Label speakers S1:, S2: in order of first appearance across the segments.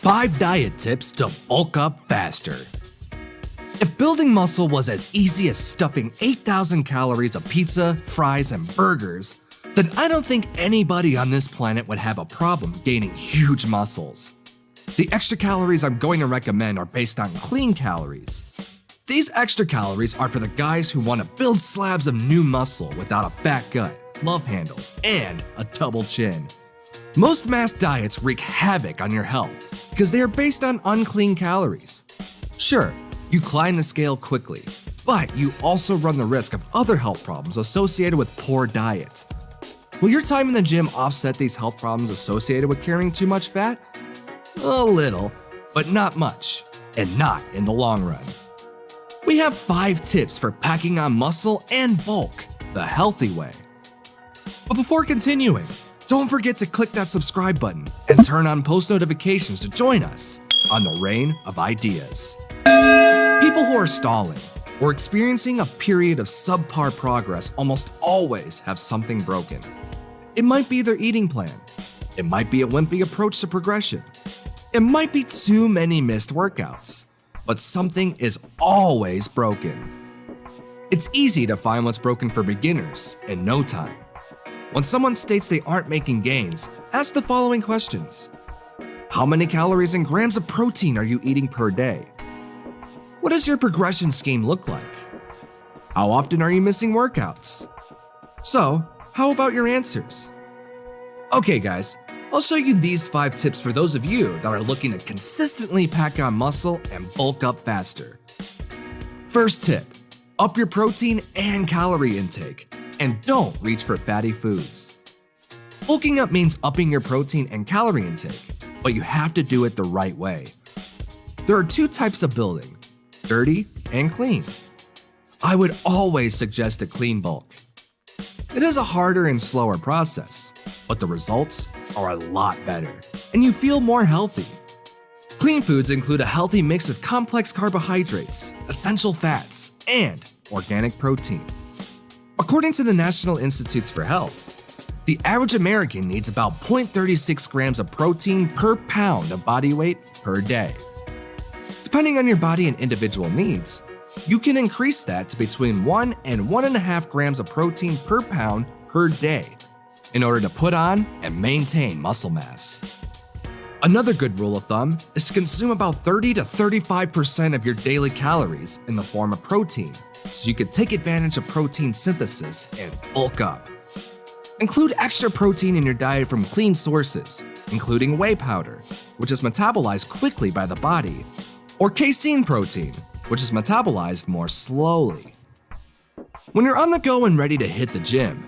S1: 5 diet tips to bulk up faster. If building muscle was as easy as stuffing 8,000 calories of pizza, fries, and burgers, then I don't think anybody on this planet would have a problem gaining huge muscles. The extra calories I'm going to recommend are based on clean calories. These extra calories are for the guys who want to build slabs of new muscle without a fat gut, love handles, and a double chin. Most mass diets wreak havoc on your health because they are based on unclean calories. Sure, you climb the scale quickly, but you also run the risk of other health problems associated with poor diet. Will your time in the gym offset these health problems associated with carrying too much fat? A little, but not much, and not in the long run. We have 5 tips for packing on muscle and bulk the healthy way. But before continuing, don't forget to click that subscribe button and turn on post notifications to join us on the Reign of Ideas. People who are stalling or experiencing a period of subpar progress almost always have something broken. It might be their eating plan. It might be a wimpy approach to progression. It might be too many missed workouts. But something is always broken. It's easy to find what's broken for beginners in no time. When someone states they aren't making gains, ask the following questions. How many calories and grams of protein are you eating per day? What does your progression scheme look like? How often are you missing workouts? So, how about your answers? Okay guys, I'll show you these 5 tips for those of you that are looking to consistently pack on muscle and bulk up faster. First tip, up your protein and calorie intake, and don't reach for fatty foods. Bulking up means upping your protein and calorie intake, but you have to do it the right way. There are 2 types of building, dirty and clean. I would always suggest a clean bulk. It is a harder and slower process, but the results are a lot better, and you feel more healthy. Clean foods include a healthy mix of complex carbohydrates, essential fats, and organic protein. According to the National Institutes for Health, the average American needs about 0.36 grams of protein per pound of body weight per day. Depending on your body and individual needs, you can increase that to between 1 and 1.5 grams of protein per pound per day in order to put on and maintain muscle mass. Another good rule of thumb is to consume about 30 to 35% of your daily calories in the form of protein so you can take advantage of protein synthesis and bulk up. Include extra protein in your diet from clean sources, including whey powder, which is metabolized quickly by the body, or casein protein, which is metabolized more slowly. When you're on the go and ready to hit the gym,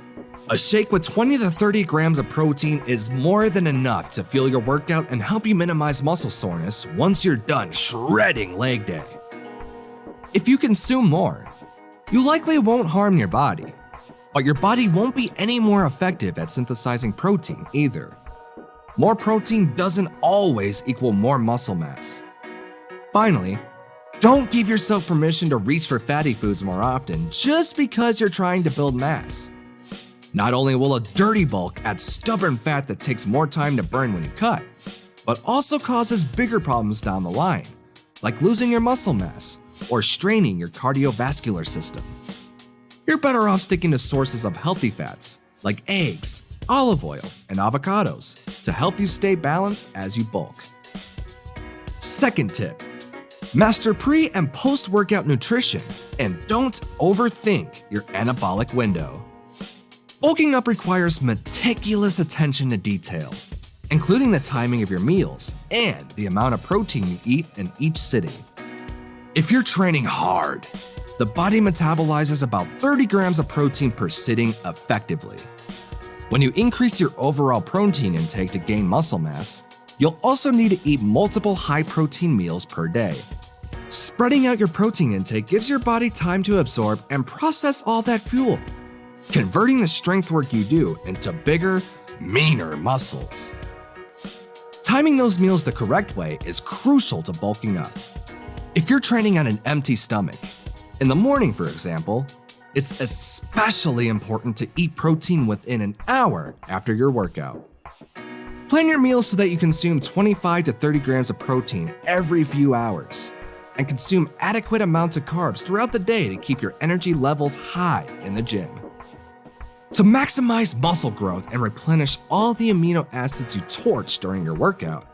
S1: a shake with 20 to 30 grams of protein is more than enough to fuel your workout and help you minimize muscle soreness once you're done shredding leg day. If you consume more, you likely won't harm your body, but your body won't be any more effective at synthesizing protein either. More protein doesn't always equal more muscle mass. Finally, don't give yourself permission to reach for fatty foods more often just because you're trying to build mass. Not only will a dirty bulk add stubborn fat that takes more time to burn when you cut, but also causes bigger problems down the line, like losing your muscle mass or straining your cardiovascular system. You're better off sticking to sources of healthy fats like eggs, olive oil, and avocados to help you stay balanced as you bulk. Second tip, master pre- and post-workout nutrition and don't overthink your anabolic window. Bulking up requires meticulous attention to detail, including the timing of your meals and the amount of protein you eat in each sitting. If you're training hard, the body metabolizes about 30 grams of protein per sitting effectively. When you increase your overall protein intake to gain muscle mass, you'll also need to eat multiple high-protein meals per day. Spreading out your protein intake gives your body time to absorb and process all that fuel, converting the strength work you do into bigger, meaner muscles. Timing those meals the correct way is crucial to bulking up. If you're training on an empty stomach, in the morning for example, it's especially important to eat protein within an hour after your workout. Plan your meals so that you consume 25 to 30 grams of protein every few hours, and consume adequate amounts of carbs throughout the day to keep your energy levels high in the gym. To maximize muscle growth and replenish all the amino acids you torch during your workout,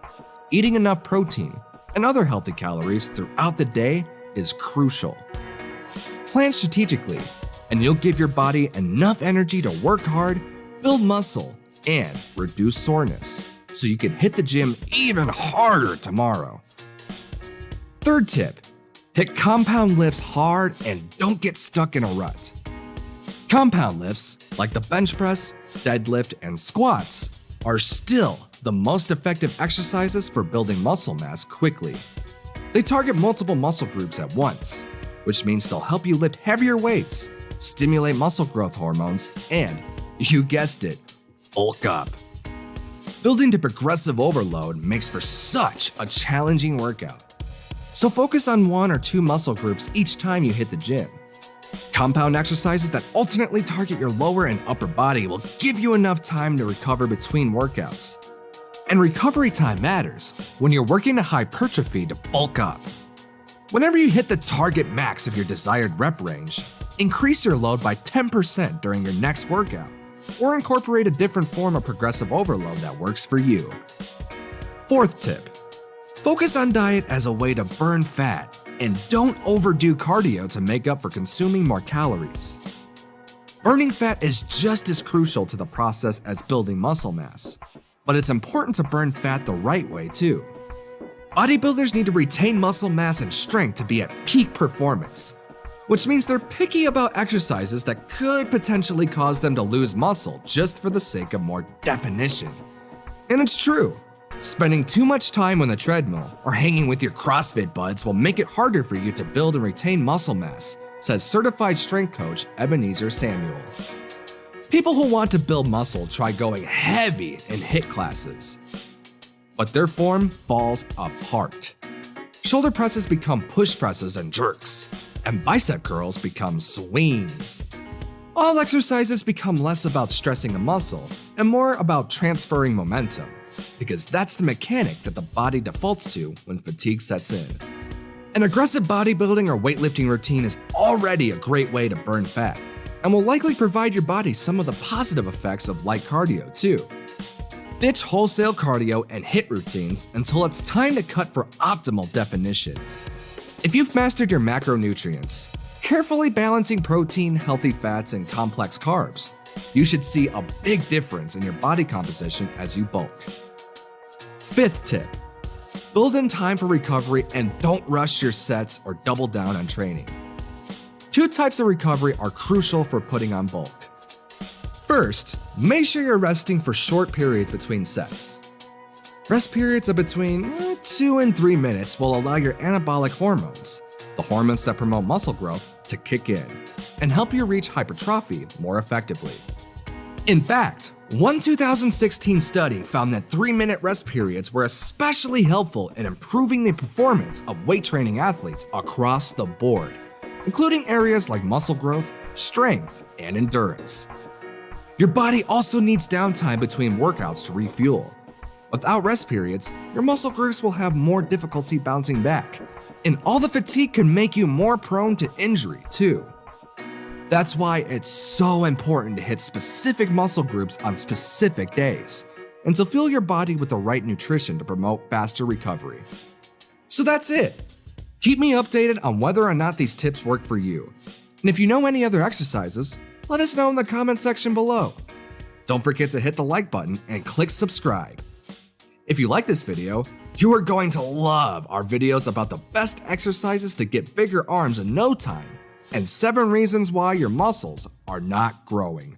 S1: eating enough protein and other healthy calories throughout the day is crucial. Plan strategically, and you'll give your body enough energy to work hard, build muscle, and reduce soreness, so you can hit the gym even harder tomorrow. Third tip, hit compound lifts hard and don't get stuck in a rut. Compound lifts, like the bench press, deadlift, and squats, are still the most effective exercises for building muscle mass quickly. They target multiple muscle groups at once, which means they'll help you lift heavier weights, stimulate muscle growth hormones, and, you guessed it, bulk up. Building to progressive overload makes for such a challenging workout. So focus on one or two muscle groups each time you hit the gym. Compound exercises that alternately target your lower and upper body will give you enough time to recover between workouts. And recovery time matters when you're working to hypertrophy to bulk up. Whenever you hit the target max of your desired rep range, increase your load by 10% during your next workout, or incorporate a different form of progressive overload that works for you. Fourth tip, focus on diet as a way to burn fat, and don't overdo cardio to make up for consuming more calories. Burning fat is just as crucial to the process as building muscle mass, but it's important to burn fat the right way too. Bodybuilders need to retain muscle mass and strength to be at peak performance, which means they're picky about exercises that could potentially cause them to lose muscle just for the sake of more definition. And it's true. Spending too much time on the treadmill or hanging with your CrossFit buds will make it harder for you to build and retain muscle mass, says certified strength coach Ebenezer Samuel. People who want to build muscle try going heavy in HIIT classes, but their form falls apart. Shoulder presses become push presses and jerks, and bicep curls become swings. All exercises become less about stressing a muscle and more about transferring momentum, because that's the mechanic that the body defaults to when fatigue sets in. An aggressive bodybuilding or weightlifting routine is already a great way to burn fat, and will likely provide your body some of the positive effects of light cardio too. Ditch wholesale cardio and HIIT routines until it's time to cut for optimal definition. If you've mastered your macronutrients, carefully balancing protein, healthy fats, and complex carbs, you should see a big difference in your body composition as you bulk. Fifth tip, build in time for recovery and don't rush your sets or double down on training. Two types of recovery are crucial for putting on bulk. First, make sure you're resting for short periods between sets. Rest periods of between 2 and 3 minutes will allow your anabolic hormones, the hormones that promote muscle growth, to kick in and help you reach hypertrophy more effectively. In fact, one 2016 study found that 3-minute rest periods were especially helpful in improving the performance of weight training athletes across the board, including areas like muscle growth, strength, and endurance. Your body also needs downtime between workouts to refuel. Without rest periods, your muscle groups will have more difficulty bouncing back, and all the fatigue can make you more prone to injury too. That's why it's so important to hit specific muscle groups on specific days, and to fuel your body with the right nutrition to promote faster recovery. So that's it. Keep me updated on whether or not these tips work for you. And if you know any other exercises, let us know in the comment section below. Don't forget to hit the like button and click subscribe. If you like this video, you are going to love our videos about the best exercises to get bigger arms in no time and 7 reasons why your muscles are not growing.